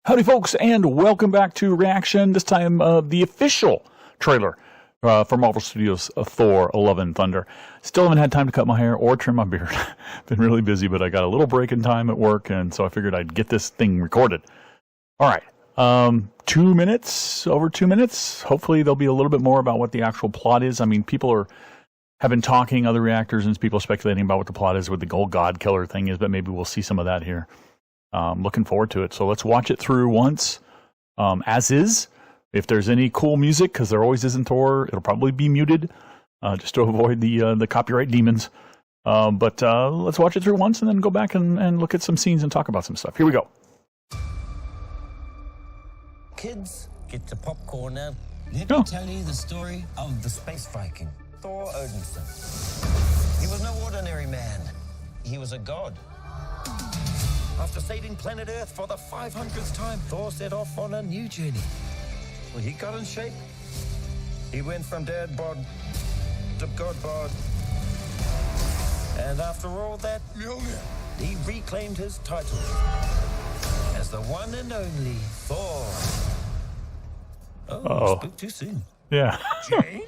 Howdy, folks, and welcome back to Reaction. This time, the official trailer for Marvel Studios' Thor: Love and Thunder. Still haven't had time to cut my hair or trim my beard. Been really busy, but I got a little break in time at work, and so I figured I'd get this thing recorded. All right, 2 minutes, over 2 minutes. Hopefully, there'll be a little bit more about what the actual plot is. I mean, have been talking, other reactors, and people are speculating about what the plot is, what the gold god killer thing is, but maybe we'll see some of that here. Looking forward to it. So let's watch it through once, as is. If there's any cool music, because there always is in Thor, it'll probably be muted, just to avoid the copyright demons. But let's watch it through once and then go back and look at some scenes and talk about some stuff. Here we go. Kids, get your popcorn now. Let me tell you the story of the space Viking, Thor Odinson. He was no ordinary man. He was a god. After saving planet Earth for the 500th time, Thor set off on a new journey. Well, he got in shape. He went from dad bod to god bod. And after all that, he reclaimed his title as the one and only Thor. Oh, spoke too soon. Yeah. Jane?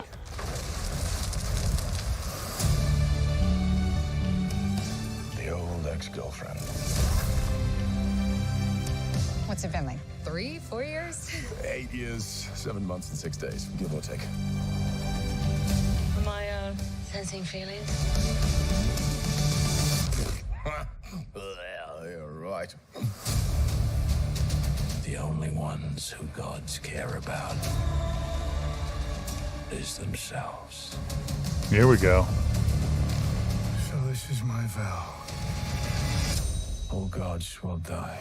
The old ex-girlfriend. What's it been, like 3, 4 years? 8 years, 7 months and 6 days, give or take. Am I, sensing feelings? Well, you're right. The only ones who gods care about is themselves. Here we go. So this is my vow. All gods will die.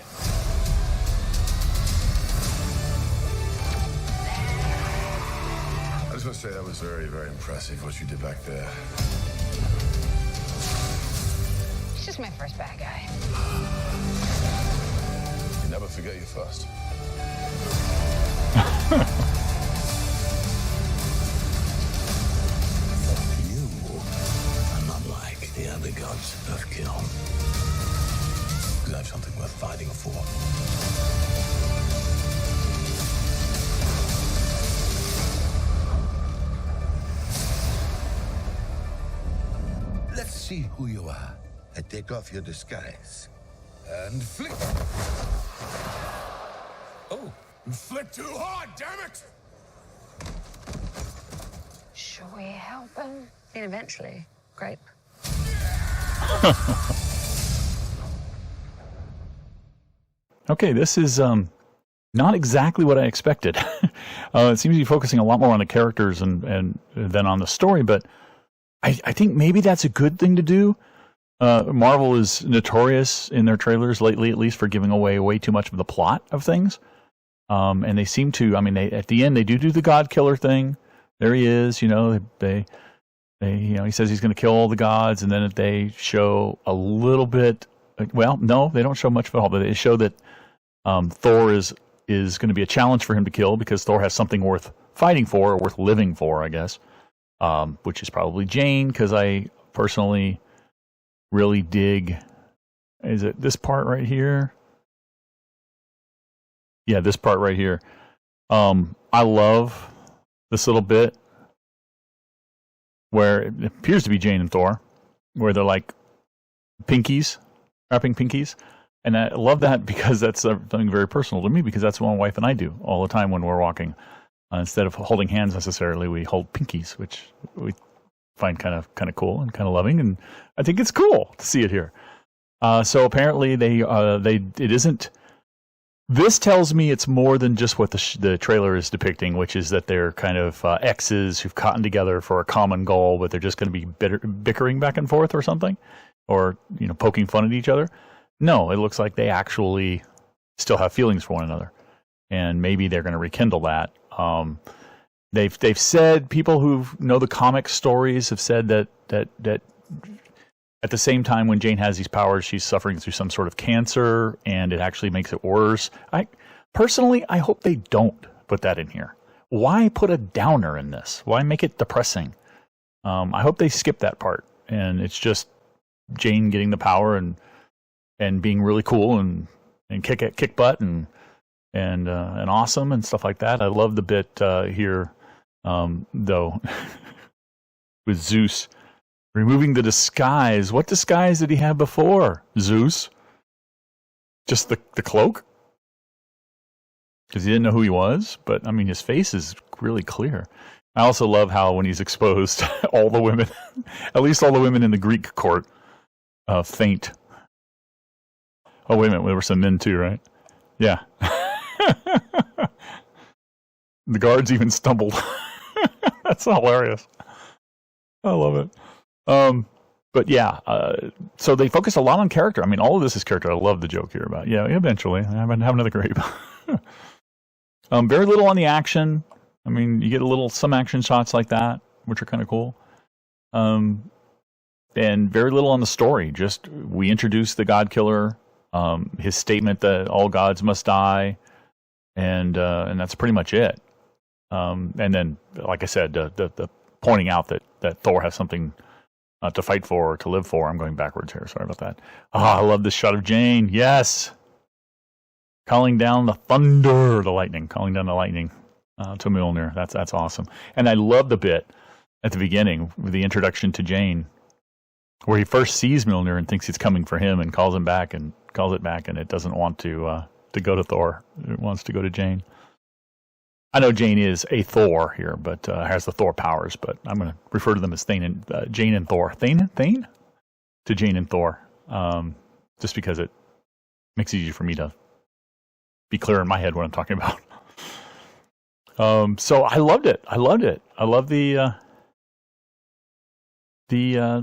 I just want to say that was very, very impressive what you did back there. He's just my first bad guy. You never forget your first. You are not like the other gods of kill. Because I have something worth fighting for. Let's see who you are. I take off your disguise. And flick. Oh, you flicked too hard, damn it! Should we help him? And eventually, grape. Okay, this is not exactly what I expected. It seems to be focusing a lot more on the characters and than on the story, but I think maybe that's a good thing to do. Marvel is notorious in their trailers lately, at least, for giving away way too much of the plot of things. And they seem to, I mean, at the end, they do the God Killer thing. There he is, you know, he says he's going to kill all the gods, and then they show a little bit, well, no, they don't show much at all, but they show that Thor is going to be a challenge for him to kill, because Thor has something worth fighting for, or worth living for, I guess. Which is probably Jane, because I personally really dig, is it this part right here? Yeah, this part right here. I love this little bit where it appears to be Jane and Thor, where they're like pinkies, wrapping pinkies. And I love that because that's something very personal to me, because that's what my wife and I do all the time when we're walking. Instead of holding hands necessarily, we hold pinkies, which we find kind of cool and kind of loving, and I think it's cool to see it here. So apparently it isn't. This tells me it's more than just what the trailer is depicting, which is that they're kind of exes who've gotten together for a common goal, but they're just going to be bickering back and forth or something, or poking fun at each other. No, it looks like they actually still have feelings for one another, and maybe they're going to rekindle that. They've said, people who know the comic stories have said that at the same time when Jane has these powers, she's suffering through some sort of cancer, and it actually makes it worse. Personally, I hope they don't put that in here. Why put a downer in this? Why make it depressing? I hope they skip that part, and it's just Jane getting the power and being really cool and kick butt and and awesome and stuff like that. I love the bit here, though, with Zeus removing the disguise. What disguise did he have before, Zeus? Just the cloak? Because he didn't know who he was, but I mean, his face is really clear. I also love how when he's exposed, all the women, at least all the women in the Greek court, faint. Oh, wait a minute, there were some men too, right? Yeah. The guards even stumbled. That's hilarious. I love it. But yeah, so they focus a lot on character. I mean, all of this is character. I love the joke here about, yeah, eventually. Have another grape. Very little on the action. I mean, you get some action shots like that, which are kind of cool. And very little on the story. Just, we introduce the God Killer, his statement that all gods must die, and that's pretty much it. And then, like I said, the pointing out that Thor has something to fight for or to live for. I'm going backwards here. Sorry about that. I love this shot of Jane. Yes. Calling down the thunder, the lightning. Calling down the lightning to Mjolnir. That's awesome. And I love the bit at the beginning with the introduction to Jane, where he first sees Mjolnir and thinks it's coming for him and calls it back, and it doesn't want to go to Thor. It wants to go to Jane. I know Jane is a Thor here, but has the Thor powers, but I'm going to refer to them as Jane and Thor. Thane? To Jane and Thor. Just because it makes it easier for me to be clear in my head what I'm talking about. So I loved it. I love the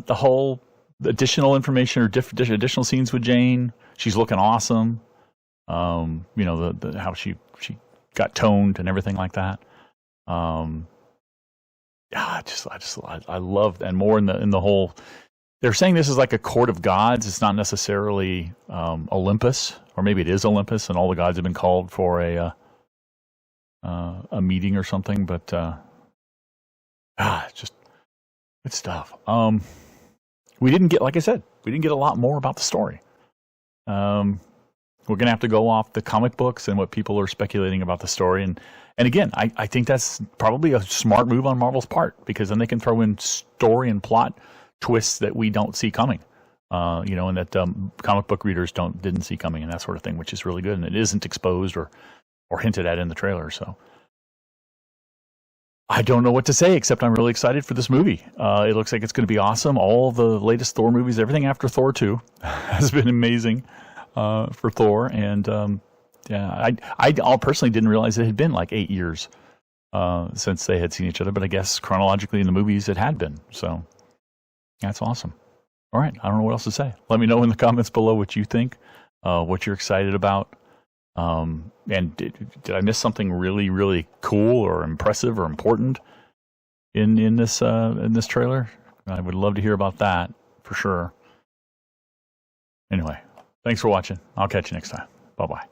whole additional information or additional scenes with Jane. She's looking awesome. The how she got toned and everything like that. I love, and more in the whole. They're saying this is like a court of gods. It's not necessarily Olympus, or maybe it is Olympus, and all the gods have been called for a meeting or something. But just good stuff. We didn't get, like I said, a lot more about the story. We're going to have to go off the comic books and what people are speculating about the story. And again, I think that's probably a smart move on Marvel's part, because then they can throw in story and plot twists that we don't see coming, and that comic book readers didn't see coming, and that sort of thing, which is really good. And it isn't exposed or hinted at in the trailer. So I don't know what to say, except I'm really excited for this movie. It looks like it's going to be awesome. All the latest Thor movies, everything after Thor 2 has been amazing. For Thor, and I personally didn't realize it had been like 8 years since they had seen each other, but I guess chronologically in the movies it had been. So that's awesome. All right, I don't know what else to say. Let me know in the comments below what you think, what you're excited about, and did I miss something really, really cool or impressive or important in this trailer? I would love to hear about that for sure. Anyway. Thanks for watching. I'll catch you next time. Bye-bye.